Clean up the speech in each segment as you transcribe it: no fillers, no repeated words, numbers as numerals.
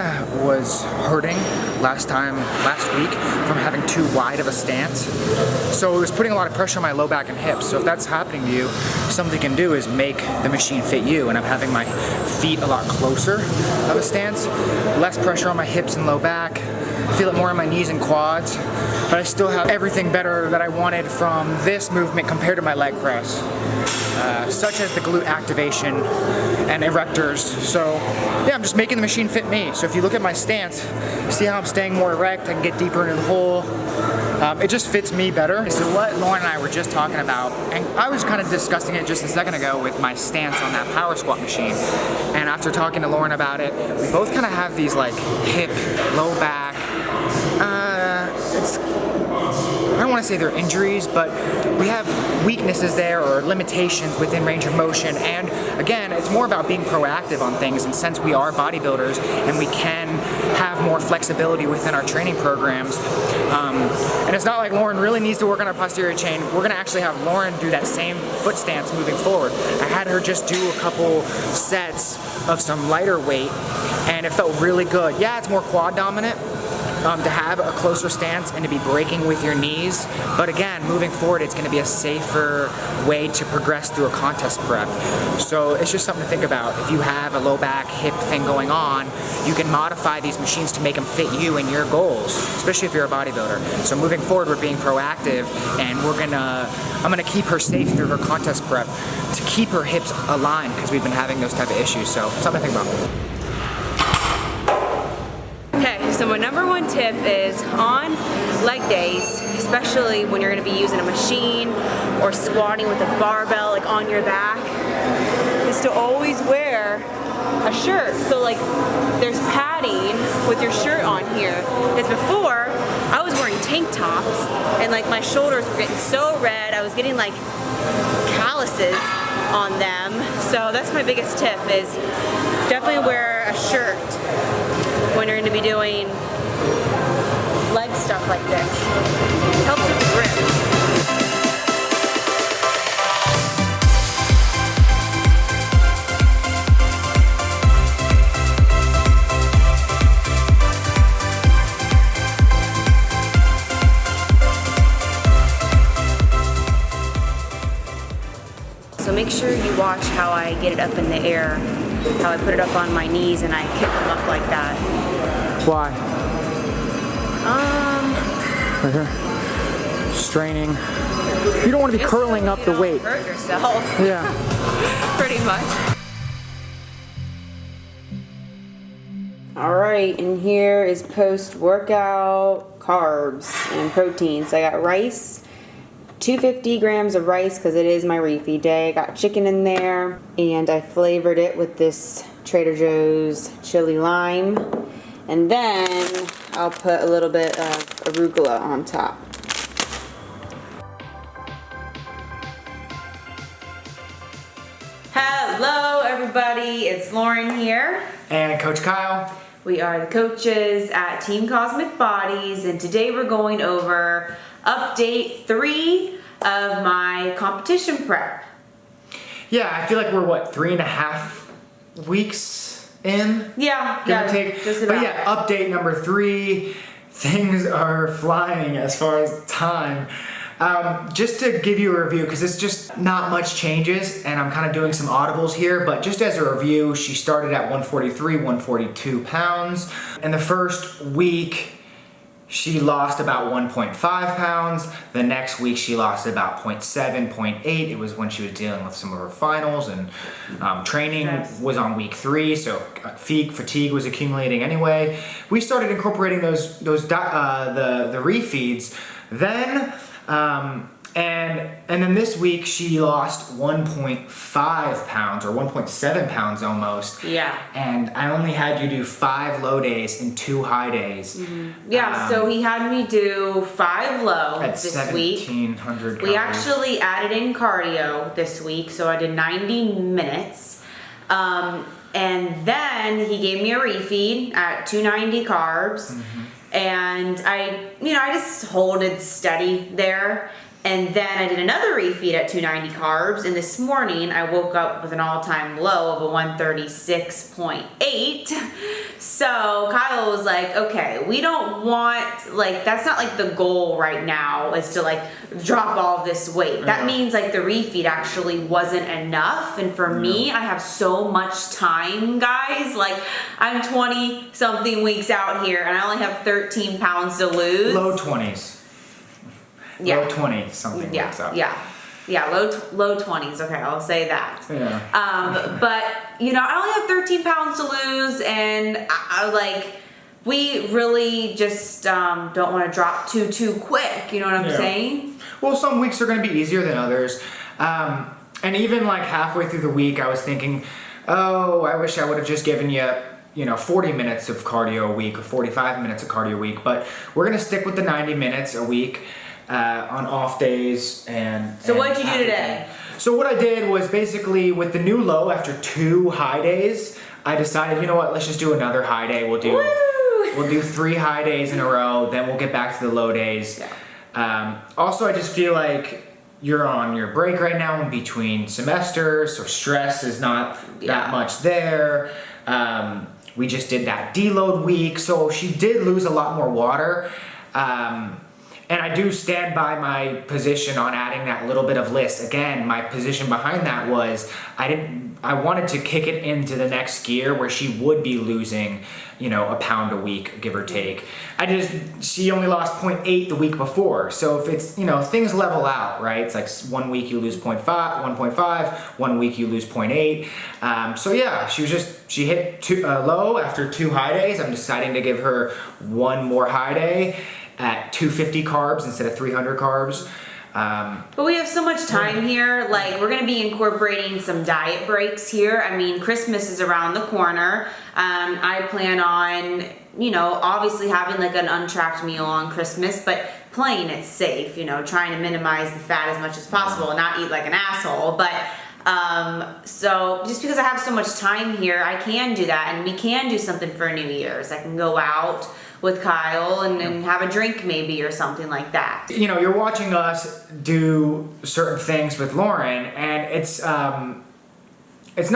of was hurting last week from having too wide of a stance. So it was putting a lot of pressure on my low back and hips. So if that's happening to you, something you can do is make the machine fit you. And I'm having my feet a lot closer of a stance, less pressure on my hips and low back. I feel it more on my knees and quads, but I still have everything better that I wanted from this movement compared to my leg press, such as the glute activation and erectors. So yeah, I'm just making the machine fit me. So if you look at my stance, see how I'm staying more erect, I can get deeper into the hole. It just fits me better. So what Lauren and I were just talking about, and I was kind of discussing it just a second ago with my stance on that power squat machine. And after talking to Lauren about it, we both kind of have these like hip, low back, I don't want to say they're injuries, but we have weaknesses there or limitations within range of motion. And again, it's more about being proactive on things. And since we are bodybuilders and we can have more flexibility within our training programs, and it's not like Lauren really needs to work on our posterior chain. We're going to actually have Lauren do that same foot stance moving forward. I had her just do a couple sets of some lighter weight, and it felt really good. Yeah, it's more quad dominant. To have a closer stance and to be breaking with your knees. But again, moving forward, it's going to be a safer way to progress through a contest prep. So it's just something to think about. If you have a low back, hip thing going on, you can modify these machines to make them fit you and your goals, especially if you're a bodybuilder. So moving forward, we're being proactive, and I'm gonna keep her safe through her contest prep to keep her hips aligned, because we've been having those type of issues. So something to think about. So my number one tip is on leg days, especially when you're going to be using a machine or squatting with a barbell like on your back, is to always wear a shirt. So like there's padding with your shirt on here. Because before I was wearing tank tops and like my shoulders were getting so red, I was getting like calluses on them. So that's my biggest tip, is definitely wear a shirt when you're going to be doing leg stuff like this. Helps with the grip. So make sure you watch how I get it up in the air, how I put it up on my knees and I kick them up like that. Why? Right here. Straining. You don't want to be curling up the weight. Hurt yourself. Yeah. Pretty much. All right, and here is post-workout carbs and proteins. I got rice, 250 grams of rice because it is my refeed day. I got chicken in there, and I flavored it with this Trader Joe's chili lime. And then I'll put a little bit of arugula on top. Hello everybody, it's Lauren here. And Coach Kyle. We are the coaches at Team Cosmic Bodies, and today we're going over update 3 of my competition prep. Yeah, I feel like we're what, 3.5 weeks in? Yeah, give or take. Just about. But yeah, update number 3. Things are flying as far as time. Just to give you a review, because it's just not much changes, and I'm kind of doing some audibles here, but just as a review, she started at 143, 142 pounds. In the first week, she lost about 1.5 pounds. The next week, she lost about 0.7, 0.8. It was when she was dealing with some of her finals, and training was on week 3, so fatigue was accumulating anyway. We started incorporating the refeeds. Then, and then this week she lost 1.5 pounds or 1.7 pounds almost. Yeah. And I only had you do 5 low days and 2 high days. Mm-hmm. Yeah, so he had me do 5 low this week. 1,700 calories. We actually added in cardio this week, so I did 90 minutes. And then he gave me a refeed at 290 carbs. Mm-hmm. And I just holded steady there. And then I did another refeed at 290 carbs. And this morning I woke up with an all-time low of a 136.8. So Kyle was like, okay, we don't want, like, that's not like the goal right now is to like drop all this weight. That means like the refeed actually wasn't enough. And for me, I have so much time, guys. Like, I'm 20 something weeks out here and I only have 13 pounds to lose. Low 20s. Yeah. Low 20 something weeks out. Yeah, low 20s. Okay, I'll say that. Yeah. But you know, I only have 13 pounds to lose, and I like, we really just don't want to drop too quick. You know what I'm saying? Well, some weeks are going to be easier than others, and even like halfway through the week, I was thinking, oh, I wish I would have just given you 40 minutes of cardio a week or 45 minutes of cardio a week. But we're going to stick with the 90 minutes a week. On off days So what did you do today? So what I did was basically with the new low after 2 high days, I decided, you know what, let's just do another high day. We'll do 3 high days in a row, then we'll get back to the low days. Also, I just feel like you're on your break right now in between semesters, so stress is not that much there. We just did that deload week, so she did lose a lot more water. And I do stand by my position on adding that little bit of list. Again, my position behind that was I wanted to kick it into the next gear where she would be losing, a pound a week, give or take. She only lost 0.8 the week before. So if it's, things level out, right? It's like 1 week you lose 1.5, 1 week you lose 0.8. So yeah, she hit low after 2 high days. I'm deciding to give her 1 more high day at 250 carbs instead of 300 carbs. But we have so much time here. Like, we're going to be incorporating some diet breaks here. I mean, Christmas is around the corner. I plan on, obviously having like an untracked meal on Christmas, but playing it safe, trying to minimize the fat as much as possible and not eat like an asshole. But so just because I have so much time here, I can do that, and we can do something for New Year's. I can go out with Kyle and have a drink maybe or something like that. You're watching us do certain things with Lauren, and it's not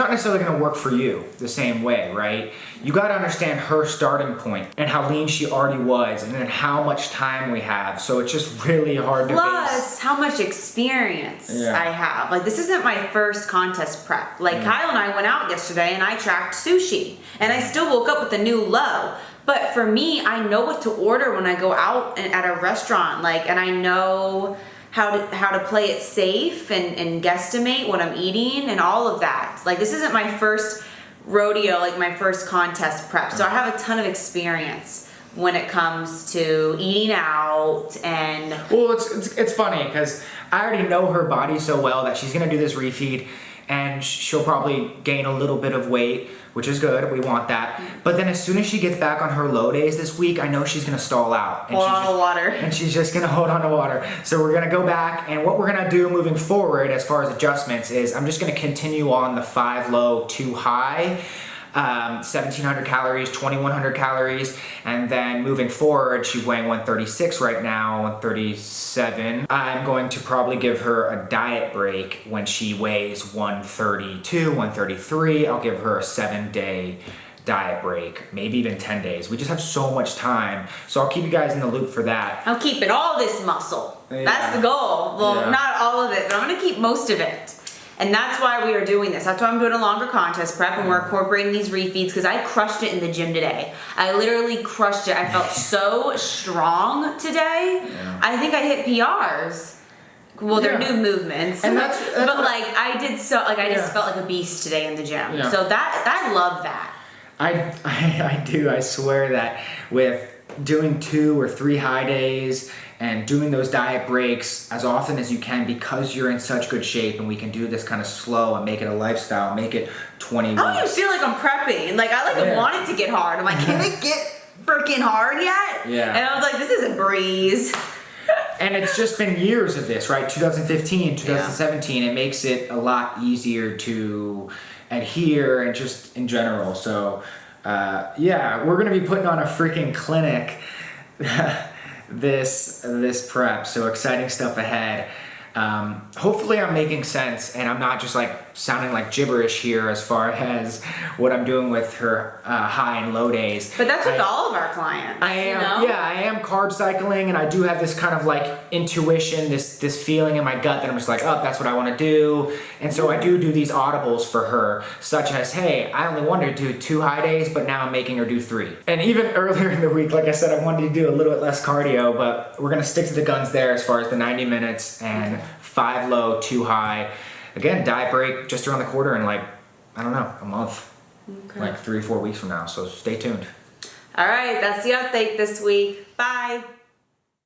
necessarily going to work for you the same way, right? You got to understand her starting point and how lean she already was, and then how much time we have. So it's just really hard to Plus, how much experience I have. Like, this isn't my first contest prep. Like, Kyle and I went out yesterday and I tracked sushi, and I still woke up with a new low. But for me, I know what to order when I go out at a restaurant, and I know how to play it safe and guesstimate what I'm eating and all of that. Like, this isn't my first rodeo, like my first contest prep. So I have a ton of experience when it comes to eating out and... Well, it's funny because I already know her body so well that she's going to do this refeed and she'll probably gain a little bit of weight, which is good. We want that. But then as soon as she gets back on her low days this week, I know she's going to stall out. Hold on to water. And she's just going to hold on to water. So we're going to go back, and what we're going to do moving forward as far as adjustments is I'm just going to continue on the 5 low, 2 high. 1,700 calories, 2,100 calories, and then moving forward, she's weighing 136 right now, 137. I'm going to probably give her a diet break when she weighs 132, 133. I'll give her a 7-day diet break, maybe even 10 days. We just have so much time, so I'll keep you guys in the loop for that. I'm keeping all this muscle. That's the goal. Well, not all of it, but I'm going to keep most of it. And that's why we are doing this. That's why I'm doing a longer contest prep, and we're incorporating these refeeds because I crushed it in the gym today. I literally crushed it. I felt so strong today. I think I hit PRs. Well, they're new movements. And that's but like I did so like I just felt like a beast today in the gym. So that I love that. I do. I swear that with doing 2 or 3 high days and doing those diet breaks as often as you can, because you're in such good shape, and we can do this kind of slow and make it a lifestyle, make it 20 weeks. I don't even feel like I'm prepping. Like, I want it to get hard. I'm like, can it get freaking hard yet? Yeah. And I was like, this is a breeze. And it's just been years of this, right? 2015, 2017. It makes it a lot easier to adhere and just in general. So, we're going to be putting on a freaking clinic this prep. So exciting stuff ahead. Hopefully I'm making sense and I'm not just like sounding like gibberish here as far as what I'm doing with her high and low days. But that's with all of our clients. I am, you know? yeah, I am carb cycling, and I do have this kind of like intuition, this feeling in my gut that I'm just like, oh, that's what I want to do. And so I do these audibles for her, such as, hey, I only wanted to do 2 high days, but now I'm making her do 3. And even earlier in the week, like I said, I wanted to do a little bit less cardio, but we're gonna stick to the guns there as far as the 90 minutes and 5 low, 2 high. Again, diet break just around the corner in like, I don't know, a month. Okay. Like 3 or 4 weeks from now, so stay tuned. All right, that's the update this week. Bye.